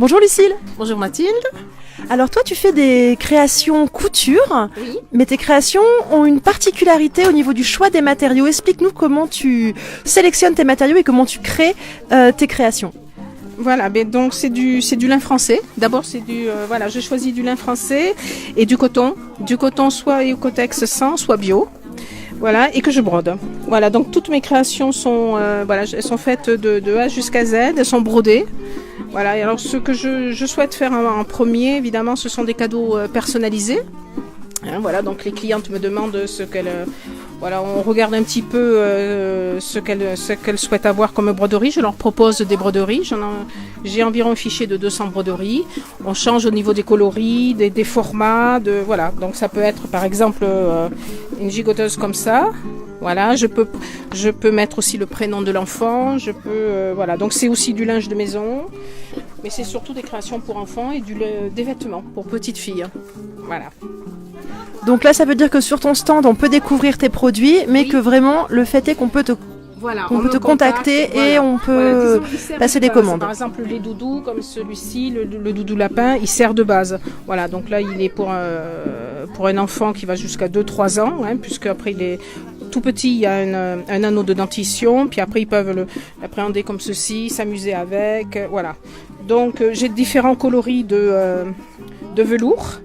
Bonjour Lucille. Bonjour Mathilde. Alors toi tu fais des créations couture, Oui. mais tes créations ont une particularité au niveau du choix des matériaux. Explique-nous comment tu sélectionnes tes matériaux et comment tu crées tes créations. Voilà, ben donc c'est du lin français. D'abord je choisis du lin français et du coton soit Ecotex 100, soit bio. Voilà, et que je brode. Voilà, donc toutes mes créations sont elles sont faites de A jusqu'à Z, elles sont brodées. Voilà, et alors ce que je souhaite faire en premier, évidemment, ce sont des cadeaux personnalisés. Voilà, donc les clientes me demandent ce qu'elles... on regarde un petit peu ce qu'elles souhaitent avoir comme broderie. Je leur propose des broderies. J'ai environ un fichier de 200 broderies. On change au niveau des coloris, des formats. Donc ça peut être par exemple une gigoteuse comme ça. Voilà, je peux mettre aussi le prénom de l'enfant. Donc c'est aussi du linge de maison. Mais c'est surtout des créations pour enfants et des vêtements pour petites filles. Voilà. Donc là ça veut dire que sur ton stand on peut découvrir tes produits, mais que vraiment le fait est qu'on peut te contacter et on peut passer des commandes. Par exemple, les doudous, comme celui-ci, le doudou lapin, il sert de base. Voilà, donc là, il est pour un enfant qui va jusqu'à 2-3 ans, puisque après, il est tout petit, il y a un anneau de dentition, puis après, ils peuvent l'appréhender comme ceci, s'amuser avec, voilà. Donc, j'ai différents coloris de velours.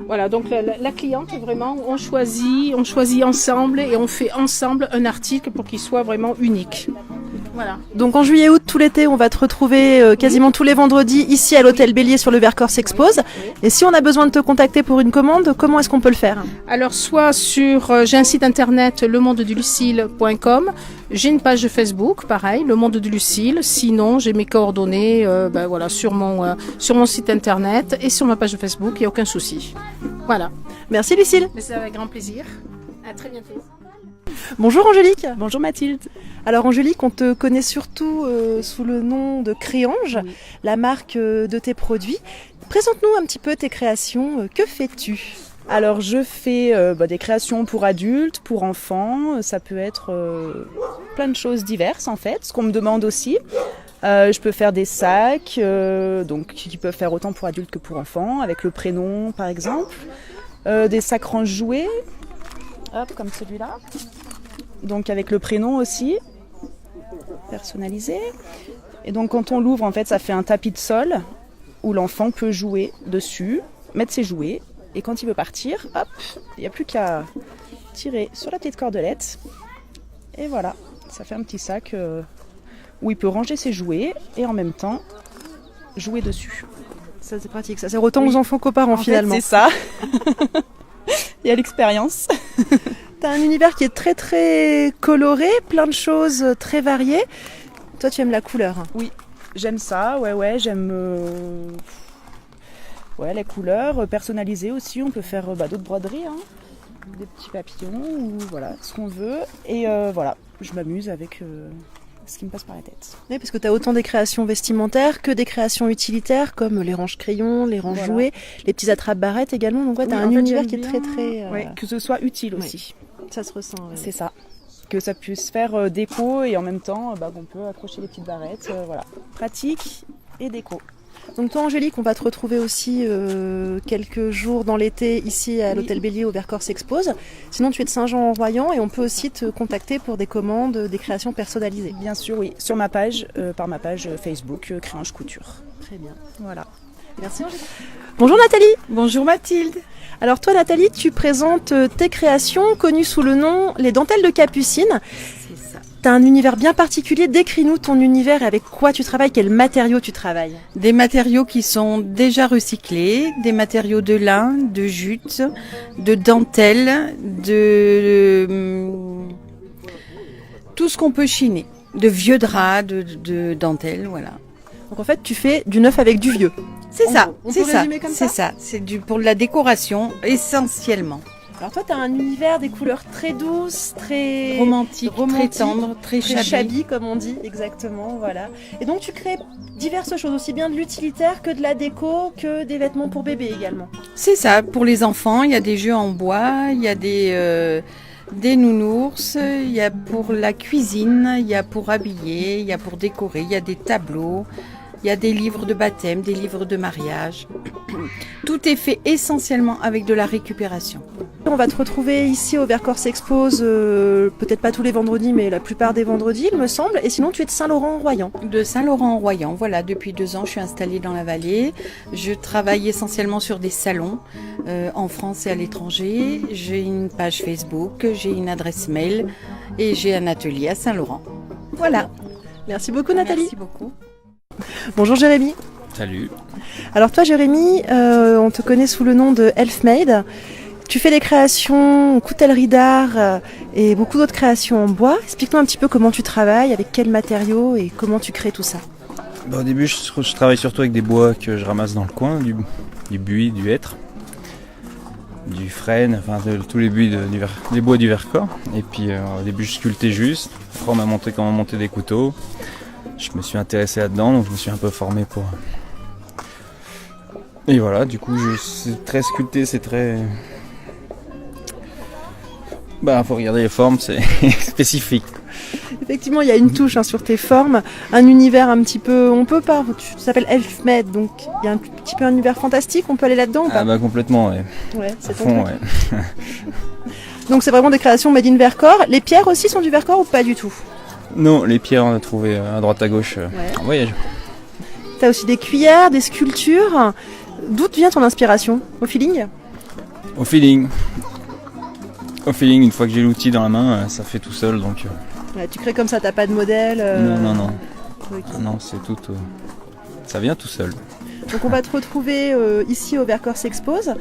Voilà, donc la cliente, vraiment, on choisit ensemble et on fait ensemble un article pour qu'il soit vraiment unique. Voilà. Donc en juillet-août, tout l'été, on va te retrouver quasiment tous les vendredis ici à l'Hôtel Bélier sur le Vercors s'expose. Et si on a besoin de te contacter pour une commande, comment est-ce qu'on peut le faire ? Alors soit j'ai un site internet lemondedulucile.com, j'ai une page Facebook, pareil, Le Monde de Lucille. Sinon, j'ai mes coordonnées sur mon site internet et sur ma page Facebook, il n'y a aucun souci. Voilà. Merci Lucille. Mais c'est avec grand plaisir. À très bientôt. Bonjour Angélique. Bonjour Mathilde. Alors Angélique, on te connaît surtout sous le nom de Créange, oui, la marque de tes produits. Présente-nous un petit peu tes créations. Que fais-tu ? Alors je fais des créations pour adultes, pour enfants. Ça peut être plein de choses diverses en fait, ce qu'on me demande aussi. Je peux faire des sacs, qui peuvent faire autant pour adultes que pour enfants, avec le prénom par exemple. Des sacs range-jouets, comme celui-là. Donc avec le prénom aussi, personnalisé. Et donc quand on l'ouvre, en fait, ça fait un tapis de sol où l'enfant peut jouer dessus, mettre ses jouets. Et quand il veut partir, hop, il n'y a plus qu'à tirer sur la petite cordelette. Et voilà, ça fait un petit sac où il peut ranger ses jouets et en même temps jouer dessus. Ça c'est pratique, ça sert autant aux enfants qu'aux parents finalement. En fait, c'est ça. Il y a l'expérience. T'as un univers qui est très très coloré, plein de choses très variées. Toi tu aimes la couleur. Oui, j'aime ça, ouais, j'aime les couleurs personnalisées aussi. On peut faire d'autres broderies, des petits papillons ou ce qu'on veut. Et je m'amuse avec ce qui me passe par la tête. Oui, parce que tu as autant des créations vestimentaires que des créations utilitaires comme les range-crayons, les range-jouets, les petits attrape-barrettes également. Donc tu as un univers qui est très très... que ce soit utile aussi. Ça se ressent. C'est ça. Que ça puisse faire déco et en même temps on peut accrocher les petites barrettes. Pratique et déco. Donc toi Angélique, on va te retrouver aussi quelques jours dans l'été ici à l'Hôtel Bélier au Vercors s'expose. Sinon tu es de Saint-Jean-en-Royan et on peut aussi te contacter pour des commandes, des créations personnalisées. Bien sûr, oui, sur ma page, par ma page Facebook Créange Couture. Très bien. Voilà. Merci Angélique. Bonjour Nathalie. Bonjour Mathilde. Alors toi Nathalie, tu présentes tes créations connues sous le nom Les Dentelles de Capucine. C'est ça. Tu as un univers bien particulier. Décris-nous ton univers et avec quoi tu travailles, quels matériaux tu travailles. Des matériaux qui sont déjà recyclés, des matériaux de lin, de jute, de dentelle, de tout ce qu'on peut chiner, de vieux draps, de dentelle, voilà. Donc en fait, tu fais du neuf avec du vieux. C'est ça, c'est ça, c'est ça. C'est pour la décoration essentiellement. Alors toi, tu as un univers des couleurs très douces, très romantique, très tendre, très shabby, comme on dit, exactement, voilà. Et donc tu crées diverses choses, aussi bien de l'utilitaire que de la déco, que des vêtements pour bébé également. C'est ça, pour les enfants, il y a des jeux en bois, il y a des nounours, il y a pour la cuisine, il y a pour habiller, il y a pour décorer, il y a des tableaux. Il y a des livres de baptême, des livres de mariage. Tout est fait essentiellement avec de la récupération. On va te retrouver ici au Vercors s'expose, peut-être pas tous les vendredis, mais la plupart des vendredis, il me semble. Et sinon, tu es de Saint-Laurent-en-Royan. De Saint-Laurent-en-Royan, voilà, depuis 2 ans, je suis installée dans la vallée. Je travaille essentiellement sur des salons en France et à l'étranger. J'ai une page Facebook, j'ai une adresse mail et j'ai un atelier à Saint-Laurent. Voilà. Merci beaucoup, Nathalie. Merci beaucoup. Bonjour, Jérémy. Salut. Alors toi, Jérémy, on te connaît sous le nom de Elfmade. Tu fais des créations, coutellerie d'art et beaucoup d'autres créations en bois. Explique-nous un petit peu comment tu travailles, avec quels matériaux et comment tu crées tout ça. Au début, je travaille surtout avec des bois que je ramasse dans le coin, du buis, du hêtre, du frêne, enfin tous les buis des bois du Vercors. Et puis au début, je sculptais juste. Après, on m'a montré comment monter des couteaux. Je me suis intéressé là-dedans, donc je me suis un peu formé pour... Et voilà, du coup, c'est très sculpté, c'est très... faut regarder les formes, c'est spécifique. Effectivement, il y a une touche sur tes formes, un univers un petit peu... Tu t'appelles Elfmade, donc il y a un petit peu un univers fantastique, on peut aller là-dedans ou pas? Complètement, ouais. Ouais, c'est à fond, ouais. Donc c'est vraiment des créations made in Vercors. Les pierres aussi sont du Vercors ou pas du tout? Non, les pierres, on a trouvé à droite à gauche en voyage. Tu as aussi des cuillères, des sculptures. D'où vient ton inspiration? Au feeling? Au feeling. Au feeling, une fois que j'ai l'outil dans la main, ça fait tout seul, donc... Ouais, tu crées comme ça, t'as pas de modèle Non. Okay. Non, c'est tout... ça vient tout seul. Donc on va te retrouver ici au Vercors s'expose.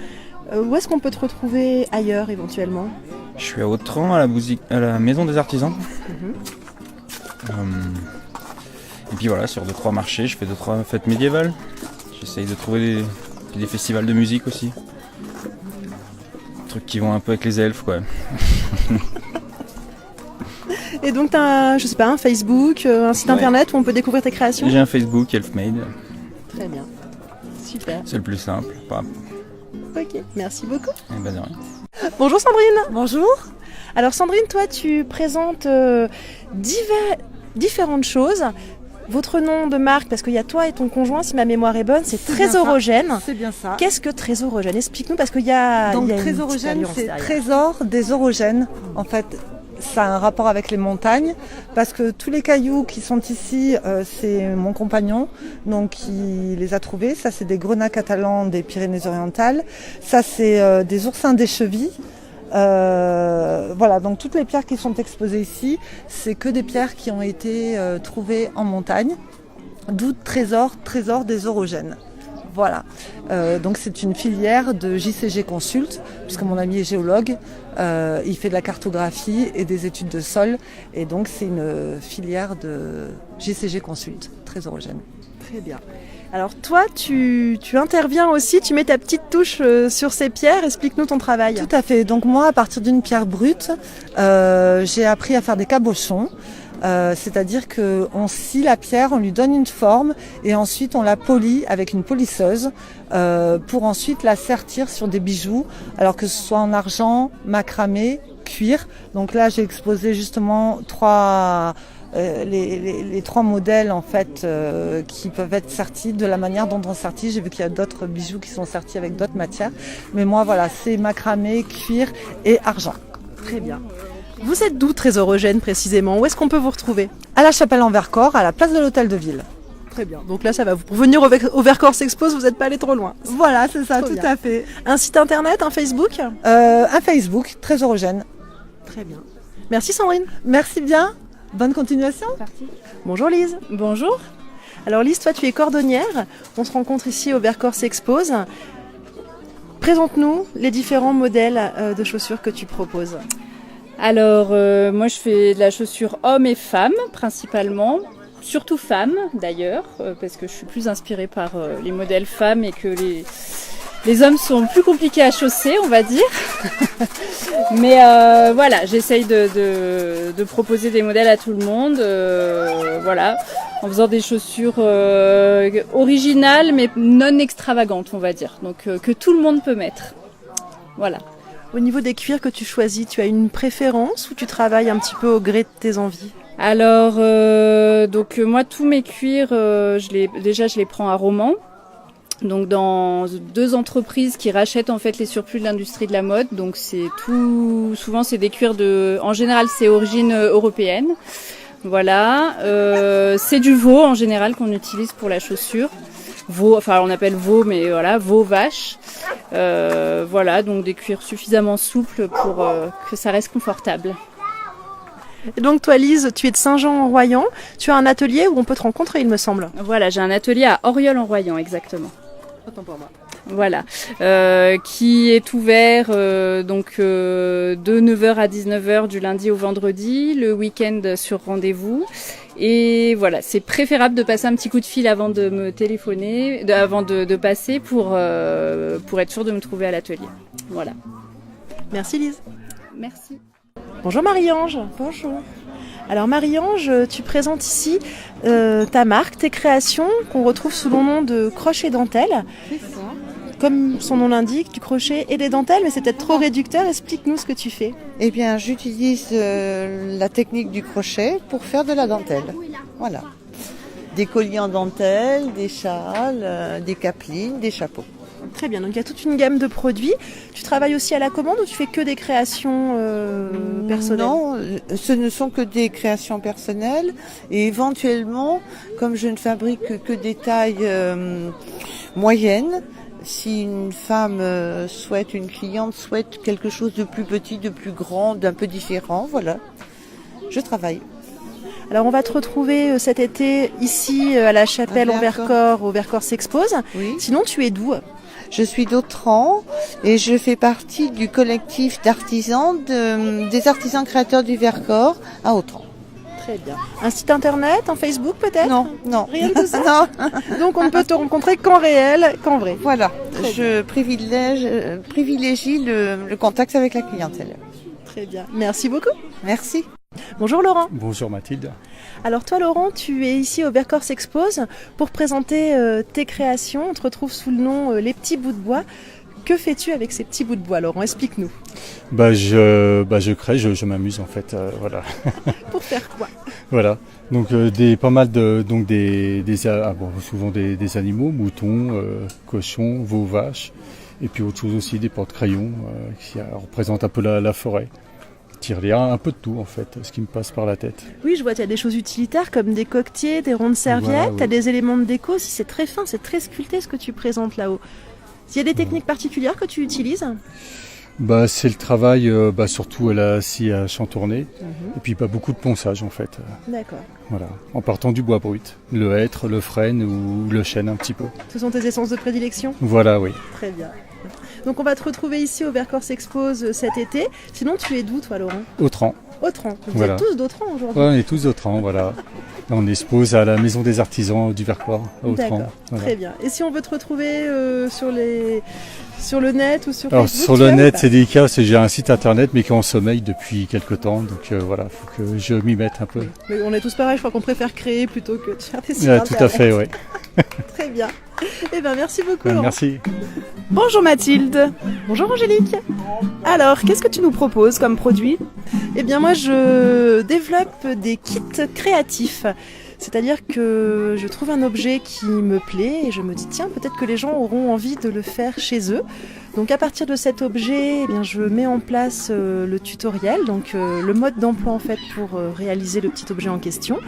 Où est-ce qu'on peut te retrouver ailleurs, éventuellement? Je suis à Autran, à la Maison des Artisans. Et puis voilà, sur 2-3 marchés, je fais 2-3 fêtes médiévales. J'essaye de trouver des festivals de musique aussi. Des trucs qui vont un peu avec les elfes, quoi. Et donc t'as un Facebook, un site internet où on peut découvrir tes créations? J'ai un Facebook, Elfmade. Très bien, super. C'est le plus simple. Ok, merci beaucoup. Et de rien. Bonjour Sandrine. Bonjour. Alors Sandrine, toi tu présentes différentes choses. Votre nom de marque, parce qu'il y a toi et ton conjoint, si ma mémoire est bonne, c'est Trésorogen. C'est bien ça. Qu'est-ce que Trésorogen? Explique-nous, parce qu'il y a. Donc il y a Trésorogen, c'est trésor des orogènes. En fait, ça a un rapport avec les montagnes, parce que tous les cailloux qui sont ici, c'est mon compagnon, donc qui les a trouvés. Ça, c'est des grenats catalans des Pyrénées-Orientales. Ça, c'est des oursins des chevilles. Voilà, donc toutes les pierres qui sont exposées ici, c'est que des pierres qui ont été trouvées en montagne, d'où trésor des orogènes. Voilà, donc c'est une filière de JCG Consult, puisque mon ami est géologue, il fait de la cartographie et des études de sol, et donc c'est une filière de JCG Consult, Trésorogen. Très bien. Alors toi, tu interviens aussi, tu mets ta petite touche sur ces pierres. Explique-nous ton travail. Tout à fait. Donc moi, à partir d'une pierre brute, j'ai appris à faire des cabochons. C'est-à-dire qu'on scie la pierre, on lui donne une forme et ensuite on la polit avec une polisseuse pour ensuite la sertir sur des bijoux, alors que ce soit en argent, macramé, cuir. Donc là, j'ai exposé justement les 3 modèles en fait qui peuvent être sertis de la manière dont on sertit. J'ai vu qu'il y a d'autres bijoux qui sont sertis avec d'autres matières, mais moi voilà, c'est macramé, cuir et argent. Très bien. Vous êtes d'où Trésorogen précisément? Où est-ce qu'on peut vous retrouver? À la Chapelle-en-Vercors, à la place de l'Hôtel de Ville. Très bien. Donc là, ça va. Pour venir au Vercors s'expose, vous n'êtes pas allé trop loin. Voilà, c'est ça, tout bien. à fait. Un site internet, un Facebook? Un Facebook, Trésorogen. Très bien. Merci Sandrine. Merci bien. Bonne continuation. Bonjour Lise. Bonjour. Alors Lise, toi tu es cordonnière. On se rencontre ici au Vercors s'expose. Présente-nous les différents modèles de chaussures que tu proposes. Alors, moi je fais de la chaussure hommes et femmes principalement, surtout femmes d'ailleurs, parce que je suis plus inspirée par les modèles femmes et que les hommes sont plus compliqués à chausser, on va dire. Mais voilà, j'essaye de proposer des modèles à tout le monde, voilà, en faisant des chaussures originales mais non extravagantes, on va dire, donc que tout le monde peut mettre. Voilà. Au niveau des cuirs que tu choisis, tu as une préférence ou tu travailles un petit peu au gré de tes envies? Alors, donc moi, tous mes cuirs, je les prends à Romans. Donc dans 2 entreprises qui rachètent en fait les surplus de l'industrie de la mode. Donc souvent c'est des cuirs en général c'est origine européenne. Voilà, c'est du veau en général qu'on utilise pour la chaussure. Veau, enfin on appelle veau, mais voilà, veau vache. Voilà, donc des cuirs suffisamment souples pour que ça reste confortable. Et donc toi Lise, tu es de Saint-Jean-en-Royan, tu as un atelier où on peut te rencontrer il me semble. Voilà, j'ai un atelier à Auriol-en-Royan exactement. Autant pour moi. Voilà, qui est ouvert de 9h à 19h du lundi au vendredi, le week-end sur rendez-vous. Et voilà, c'est préférable de passer un petit coup de fil avant de me téléphoner, avant de passer pour être sûr de me trouver à l'atelier. Voilà. Merci Lise. Merci. Bonjour Marie-Ange. Bonjour. Alors Marie-Ange, tu présentes ici ta marque, tes créations qu'on retrouve sous le nom de Crochet Dentelle. C'est ça. Comme son nom l'indique, du crochet et des dentelles, mais c'est peut-être trop réducteur. Explique-nous ce que tu fais. Eh bien, j'utilise la technique du crochet pour faire de la dentelle. Voilà. Des colliers en dentelle, des châles, des capelines, des chapeaux. Très bien, donc il y a toute une gamme de produits. Tu travailles aussi à la commande ou tu fais que des créations personnelles? Non, ce ne sont que des créations personnelles et éventuellement, comme je ne fabrique que des tailles moyennes, si une femme une cliente souhaite quelque chose de plus petit, de plus grand, d'un peu différent, voilà, je travaille. Alors on va te retrouver cet été ici à la chapelle au Vercors s'expose. Oui. Sinon tu es d'où? Je suis d'Autran et je fais partie du collectif d'artisans, des artisans créateurs du Vercors à Autran. Très bien. Un site internet, un Facebook peut-être? Non. Rien de tout ça. Non. Donc on ne peut te rencontrer qu'en réel, qu'en vrai. Voilà. Je privilégie le contact avec la clientèle. Très bien. Merci beaucoup. Merci. Bonjour Laurent. Bonjour Mathilde. Alors toi Laurent, tu es ici au Vercors s'expose pour présenter tes créations. On te retrouve sous le nom Les Petits Bouts de Bois. Que fais-tu avec ces petits bouts de bois, Laurent? Explique-nous. Je crée, je m'amuse en fait, voilà. Pour faire quoi? Voilà. Donc souvent des animaux, moutons, cochons, veaux, vaches, et puis autre chose aussi, des porte-crayons qui représentent un peu la forêt. Tirelire, un peu de tout en fait, ce qui me passe par la tête. Oui, je vois, tu as des choses utilitaires comme des coquetiers, des rondes serviettes, voilà, oui. Tu as des éléments de déco aussi, c'est très fin, c'est très sculpté ce que tu présentes là-haut. Il y a des techniques particulières que tu utilises? C'est le travail, surtout à la scie à chantourner, et puis beaucoup de ponçage en fait. D'accord. Voilà, en partant du bois brut, le hêtre, le frêne ou le chêne un petit peu. Ce sont tes essences de prédilection? Voilà, oui. Très bien. Donc on va te retrouver ici au Vercors s'expose cet été. Sinon tu es d'où toi Laurent? Autran. Autran. Vous voilà. êtes tous d'Autran aujourd'hui? Oui, on est tous d'Autran, voilà. On expose à la Maison des Artisans du Vercors à Autran. D'accord, voilà. Très bien. Et si on veut te retrouver sur le net ou sur Alors, Facebook? Sur le net, c'est délicat, parce que j'ai un site internet mais qui est en sommeil depuis quelques temps, donc voilà, il faut que je m'y mette un peu. Mais on est tous pareils, je crois qu'on préfère créer plutôt que de faire des sites internet. Tout à fait, oui. Très bien. Eh bien, merci beaucoup Laurent. Merci. Bonjour Mathilde. Bonjour Angélique. Alors, qu'est-ce que tu nous proposes comme produit? Eh bien moi je développe des kits créatifs. C'est-à-dire que je trouve un objet qui me plaît et je me dis tiens, peut-être que les gens auront envie de le faire chez eux. Donc à partir de cet objet, eh bien, je mets en place le tutoriel, donc le mode d'emploi en fait pour réaliser le petit objet en question.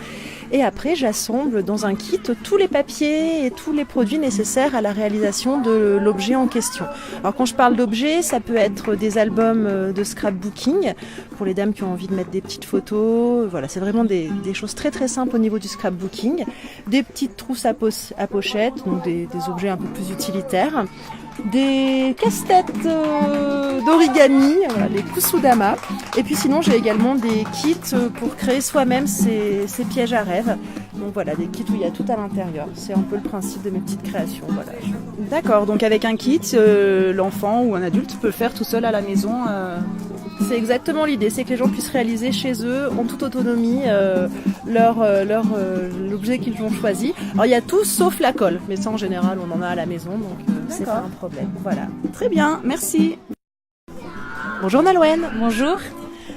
Et après, j'assemble dans un kit tous les papiers et tous les produits nécessaires à la réalisation de l'objet en question. Alors quand je parle d'objet, ça peut être des albums de scrapbooking pour les dames qui ont envie de mettre des petites photos. Voilà, c'est vraiment des choses très très simples au niveau du scrapbooking. Des petites trousses à pochettes, donc des objets un peu plus utilitaires. Des casse-têtes d'origami, voilà, les kusudama. Et puis sinon j'ai également des kits pour créer soi-même ces pièges à rêve. Donc voilà, des kits où il y a tout à l'intérieur. C'est un peu le principe de mes petites créations. Voilà. D'accord, donc avec un kit, l'enfant ou un adulte peut le faire tout seul à la maison. C'est exactement l'idée, c'est que les gens puissent réaliser chez eux en toute autonomie l'objet qu'ils ont choisi. Alors il y a tout sauf la colle, mais ça en général on en a à la maison, donc c'est pas un problème. Voilà. Très bien, merci. Bonjour Nolwenn. Bonjour.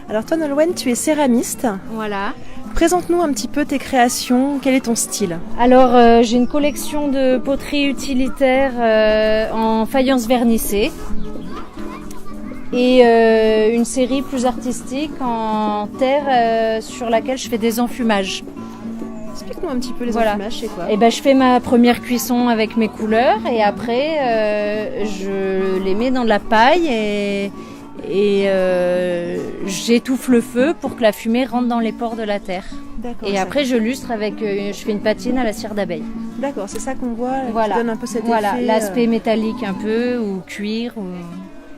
Alors toi Nolwenn, tu es céramiste. Voilà. Présente-nous un petit peu tes créations, quel est ton style? Alors j'ai une collection de poterie utilitaire en faïence vernissée et une série plus artistique en terre sur laquelle je fais des enfumages. Explique-nous un petit peu les Voilà. enfumages, c'est quoi? Et ben je fais ma première cuisson avec mes couleurs et après je les mets dans de la paille et j'étouffe le feu pour que la fumée rentre dans les pores de la terre. D'accord, Et ça- après je lustre avec, je fais une patine à la cire d'abeille. D'accord, c'est ça qu'on voit, Voilà. qui donne un peu cet Voilà, effet. l'aspect métallique un peu ou cuir. Ou...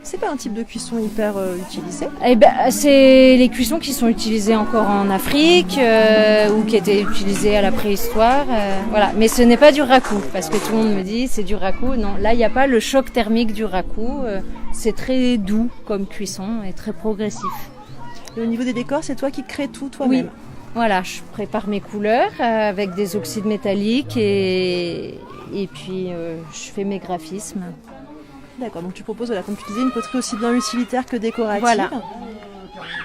C'est pas un type de cuisson hyper utilisé? Eh ben, c'est les cuissons qui sont utilisées encore en Afrique ou qui étaient utilisées à la préhistoire. Voilà. Mais ce n'est pas du raku, parce que tout le monde me dit c'est du raku. Non, là il n'y a pas le choc thermique du raku. C'est très doux comme cuisson et très progressif. Et au niveau des décors, c'est toi qui crées tout Oui. toi-même? Voilà, je prépare mes couleurs avec des oxydes métalliques et puis je fais mes graphismes. D'accord, donc tu proposes, comme tu disais, une poterie aussi bien utilitaire que décorative. Voilà.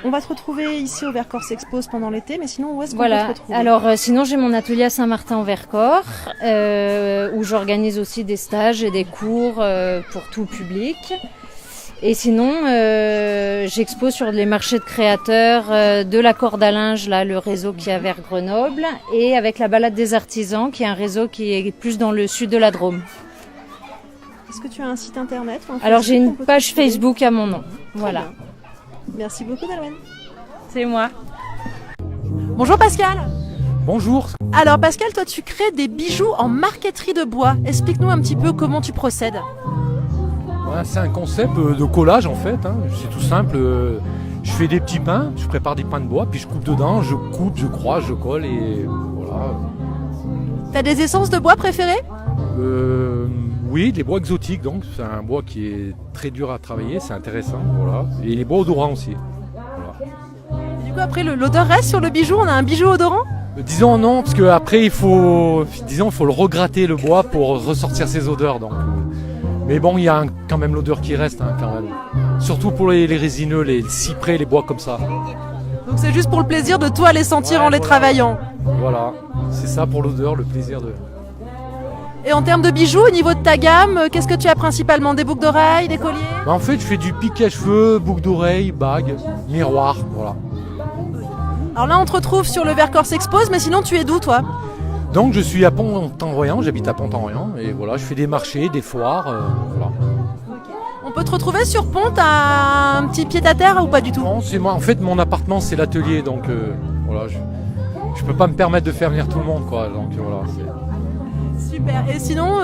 On va te retrouver ici au Vercors Expose pendant l'été, mais sinon, où est-ce qu'on peut Voilà. te retrouver? Alors sinon j'ai mon atelier à Saint-Martin-en-Vercors où j'organise aussi des stages et des cours pour tout public. Et sinon j'expose sur les marchés de créateurs de la corde à linge, là le réseau qui est vers Grenoble, et avec la balade des artisans qui est un réseau qui est plus dans le sud de la Drôme. Est-ce que tu as un site internet ou un Alors j'ai Facebook une qu'on peut te page retrouver? Facebook à mon nom. Voilà. bien. Merci beaucoup, Nolwenn. C'est moi. Bonjour Pascal. Bonjour. Alors Pascal, toi tu crées des bijoux en marqueterie de bois. Explique-nous un petit peu comment tu procèdes. Voilà, c'est un concept de collage en fait. C'est tout simple. Je fais des petits pains, je prépare des pains de bois, puis je coupe dedans, je coupe, je croise, je colle et voilà. T'as des essences de bois préférées? Oui, des bois exotiques donc. C'est un bois qui est très dur à travailler, c'est intéressant. Voilà. Et les bois odorants aussi. Voilà. Et du coup après l'odeur reste sur le bijou, on a un bijou odorant? Disons non, parce qu'après il faut le regratter le bois pour ressortir ses odeurs. Donc. Mais bon, il y a quand même l'odeur qui reste quand même. Surtout pour les résineux, les cyprès, les bois comme ça. Donc c'est juste pour le plaisir de toi les sentir en les travaillant. Voilà, c'est ça pour l'odeur, le plaisir de... Et en termes de bijoux, au niveau de ta gamme, qu'est-ce que tu as principalement? Des boucles d'oreilles, des colliers? En fait, je fais du piqué à cheveux, boucle d'oreilles, bagues, miroir, voilà. Alors là on te retrouve sur le Vercors Expose, mais sinon tu es d'où toi? Donc je suis à Pont-en-Royan, j'habite à Pont-en-Royan, et voilà, je fais des marchés, des foires, voilà. On peut te retrouver sur Pont, t'as un petit pied-à-terre ou pas du tout? Non, c'est moi, en fait mon appartement c'est l'atelier, donc voilà, je peux pas me permettre de faire venir tout le monde, quoi, donc voilà. Super, et sinon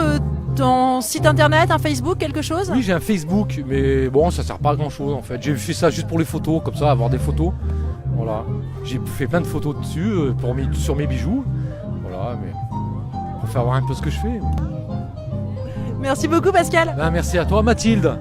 ton site internet, un Facebook, quelque chose? Oui, j'ai un Facebook, mais bon, ça sert pas à grand chose en fait. J'ai fait ça juste pour les photos, comme ça, avoir des photos. Voilà. J'ai fait plein de photos dessus sur mes bijoux. Voilà, mais pour faire voir un peu ce que je fais. Merci beaucoup Pascal. Ben, merci à toi Mathilde.